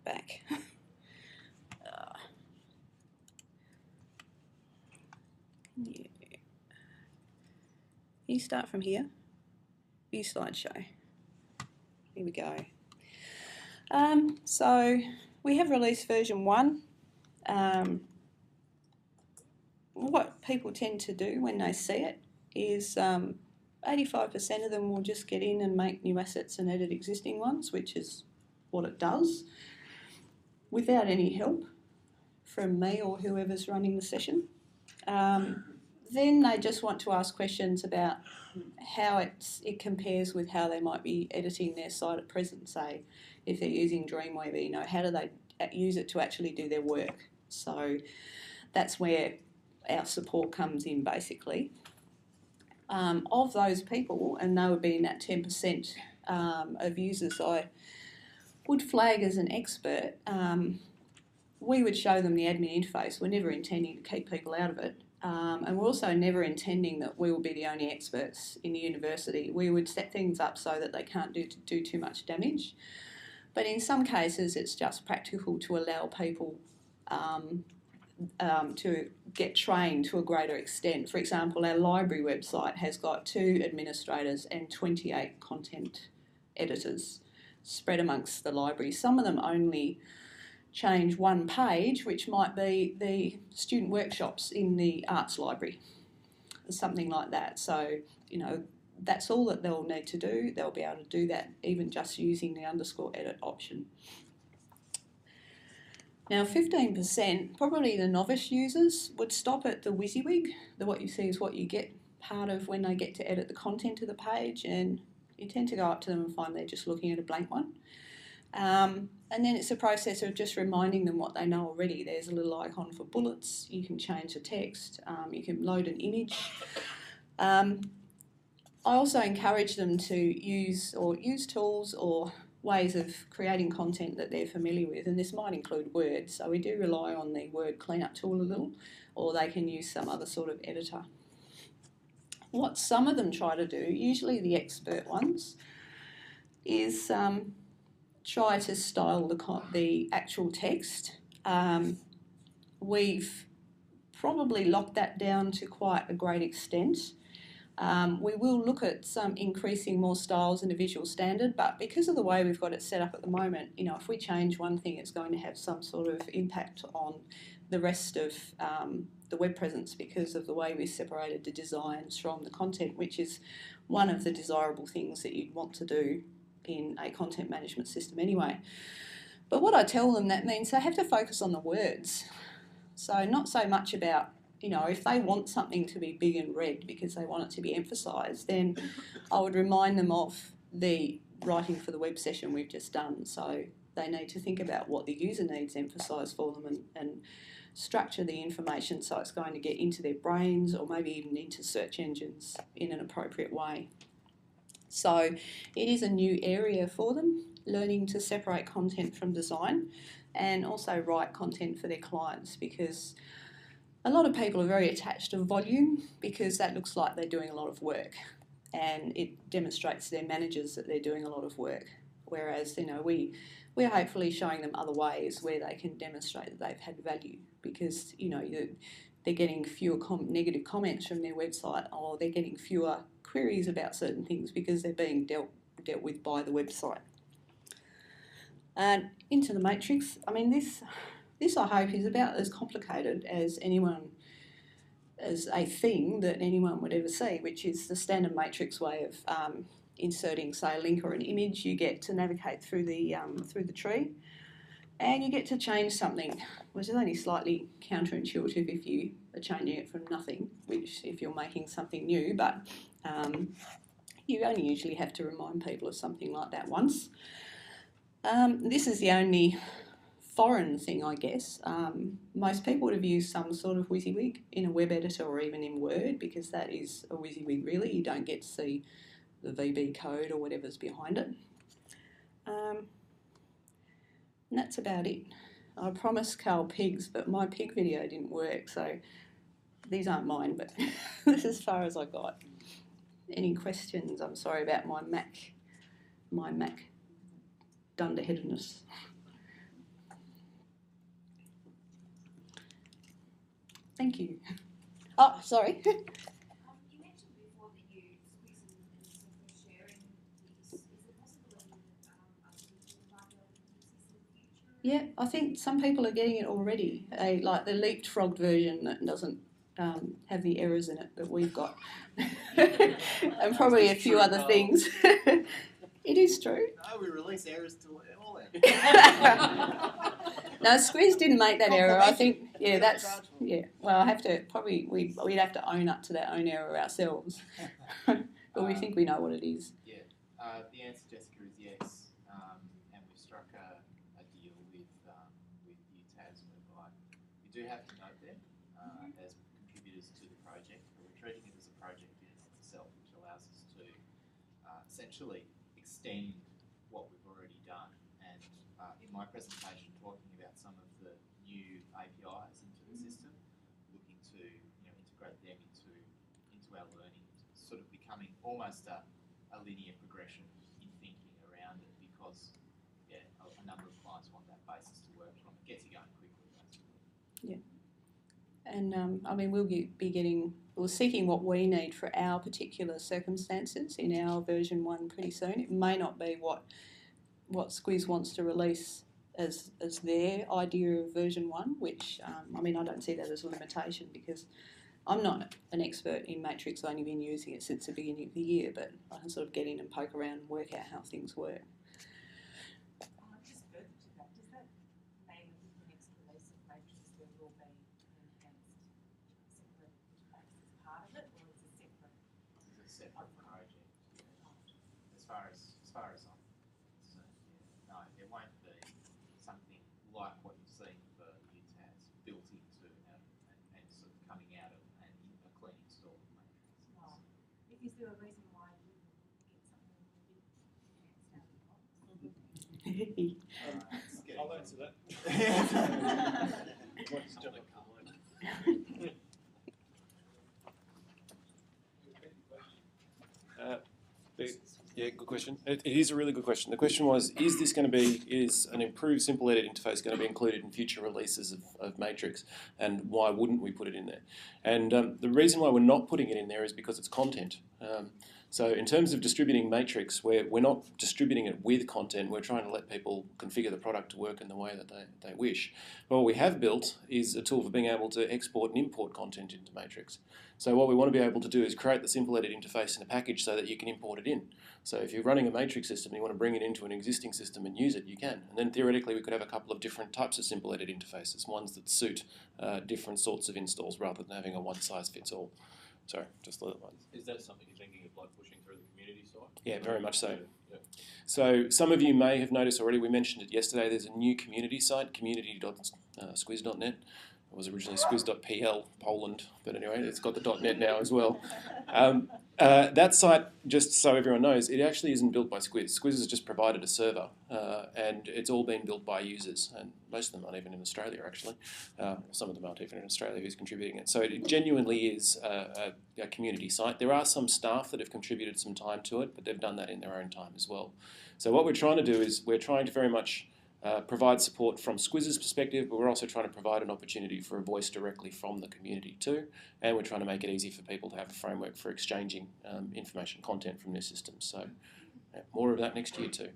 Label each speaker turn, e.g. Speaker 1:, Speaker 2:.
Speaker 1: Back. Can you start from here? View slideshow. Here we go. So we have released version 1. What people tend to do when they see it is 85% of them will just get in and make new assets and edit existing ones, which is what it does, without any help from me or whoever's running the session. Then they just want to ask questions about how it compares with how they might be editing their site at present. Say, if they're using Dreamweaver, how do they use it to actually do their work? So that's where our support comes in, basically. Of those people, and they would be in that 10% of users I would flag as an expert, we would show them the admin interface. We're never intending to keep people out of it. And we're also never intending that we will be the only experts in the university. We would set things up so that they can't do too much damage. But in some cases, it's just practical to allow people to get trained to a greater extent. For example, our library website has got 2 administrators and 28 content editors spread amongst the library. Some of them only change one page, which might be the student workshops in the arts library, something like that. So, that's all that they'll need to do. They'll be able to do that even just using the _edit option. Now 15%, probably the novice users, would stop at the WYSIWYG. What you see is what you get part of when they get to edit the content of the page, and you tend to go up to them and find they're just looking at a blank one. And then it's a process of just reminding them what they know already. There's a little icon for bullets, you can change the text, you can load an image. I also encourage them to use tools or ways of creating content that they're familiar with, and this might include Word. So we do rely on the Word cleanup tool a little, or they can use some other sort of editor. What some of them try to do, usually the expert ones, is try to style the actual text. We've probably locked that down to quite a great extent. We will look at some increasing more styles in a visual standard, but because of the way we've got it set up at the moment, if we change one thing, it's going to have some sort of impact on the rest of the web presence because of the way we separated the designs from the content, which is one of the desirable things that you'd want to do in a content management system anyway. But what I tell them, that means they have to focus on the words. So not so much about, if they want something to be big and red because they want it to be emphasised, then I would remind them of the writing for the web session we've just done. So they need to think about what the user needs emphasised for them and structure the information so it's going to get into their brains or maybe even into search engines in an appropriate way. So it is a new area for them, learning to separate content from design and also write content for their clients, because a lot of people are very attached to volume because that looks like they're doing a lot of work and it demonstrates to their managers that they're doing a lot of work. Whereas, we're hopefully showing them other ways where they can demonstrate that they've had value, because, they're getting fewer negative comments from their website, or they're getting fewer queries about certain things because they're being dealt with by the website. And into the matrix, this I hope is about as complicated as a thing that anyone would ever see, which is the standard matrix way of inserting, say, a link or an image. You get to navigate through the tree, and you get to change something, which is only slightly counterintuitive if you are changing it from nothing, which if you're making something new, but you only usually have to remind people of something like that once. This is the only foreign thing, I guess. Most people would have used some sort of WYSIWYG in a web editor or even in Word, because that is a WYSIWYG really. You don't get to see the VB code or whatever's behind it. And that's about it. I promised Karl pigs, but my pig video didn't work, so these aren't mine, but this is as far as I got. Any questions? I'm sorry about my Mac dunderheadedness. Thank you. Oh, sorry.
Speaker 2: You mentioned before that you squeeze and sharing these. Is it possible that other people might be able to use this in the future?
Speaker 1: Yeah, I think some people are getting it already. Like the leapfrogged version that doesn't have the errors in it that we've got, and probably a few other things. It is true.
Speaker 3: No, we release errors to all that.
Speaker 1: No, Squeeze didn't make that error. I think, yeah, that's, yeah. Well, I have to, probably, we'd have to own up to that own error ourselves. But we think we know what it is.
Speaker 3: Yeah, the answer, Jessica, is yes. And we've struck a deal with UTAS whereby we do have to note them as contributors to the project, but we're treating it as a project in and of itself, which allows us to essentially extend what we've already done. And in my presentation, talking about some of the new APIs into the system, looking to integrate them into our learning, sort of becoming almost a linear progression in thinking around it, because a number of clients want that basis to work from. It gets you going quickly, basically.
Speaker 1: Yeah. And I mean, we're seeking what we need for our particular circumstances in our version 1 pretty soon. It may not be what Squiz wants to release as their idea of version 1, which, I mean, I don't see that as a limitation because I'm not an expert in Matrix. I've only been using it since the beginning of the year, but I can sort of get in and poke around and work out how things work.
Speaker 4: Just further to that, does that mean that with the next release of Matrix there will be enhanced simple interface as part of it, or is it separate?
Speaker 3: It's a separate project. As far as I'm concerned, no, there won't be something like what you've seen for UTAS built into and sort of coming out of a clean install of Matrix.
Speaker 4: Oh. Is there a reason why you wouldn't get something a little bit enhanced out of the box?
Speaker 5: I'll answer that. Yeah, good question. It is a really good question. The question was, is an improved Simple Edit interface going to be included in future releases of Matrix, and why wouldn't we put it in there? And the reason why we're not putting it in there is because it's content. So in terms of distributing Matrix, we're not distributing it with content. We're trying to let people configure the product to work in the way that they wish. But what we have built is a tool for being able to export and import content into Matrix. So what we want to be able to do is create the Simple Edit interface in a package so that you can import it in. So if you're running a Matrix system and you want to bring it into an existing system and use it, you can. And then theoretically we could have a couple of different types of Simple Edit interfaces, ones that suit different sorts of installs rather than having a one-size-fits-all. Sorry, just the one. Is that something you're thinking of, like pushing through the community side?
Speaker 1: Yeah, very much so.
Speaker 5: Yeah.
Speaker 1: So some of you may have noticed already, we mentioned it yesterday, there's a new community site, community.squiz.net. It was originally squiz.pl, Poland, but anyway, it's got the .net now as well. That site, just so everyone knows, it actually isn't built by Squiz. Squiz has just provided a server, and it's all been built by users, and most of them aren't even in Australia, actually. Some of them aren't even in Australia who's contributing it. So it genuinely is a community site. There are some staff that have contributed some time to it, but they've done that in their own time as well. So what we're trying to do is we're trying to very much provide support from Squiz's perspective, but we're also trying to provide an opportunity for a voice directly from the community too, and we're trying to make it easy for people to have a framework for exchanging information content from their systems. So more of that next year too.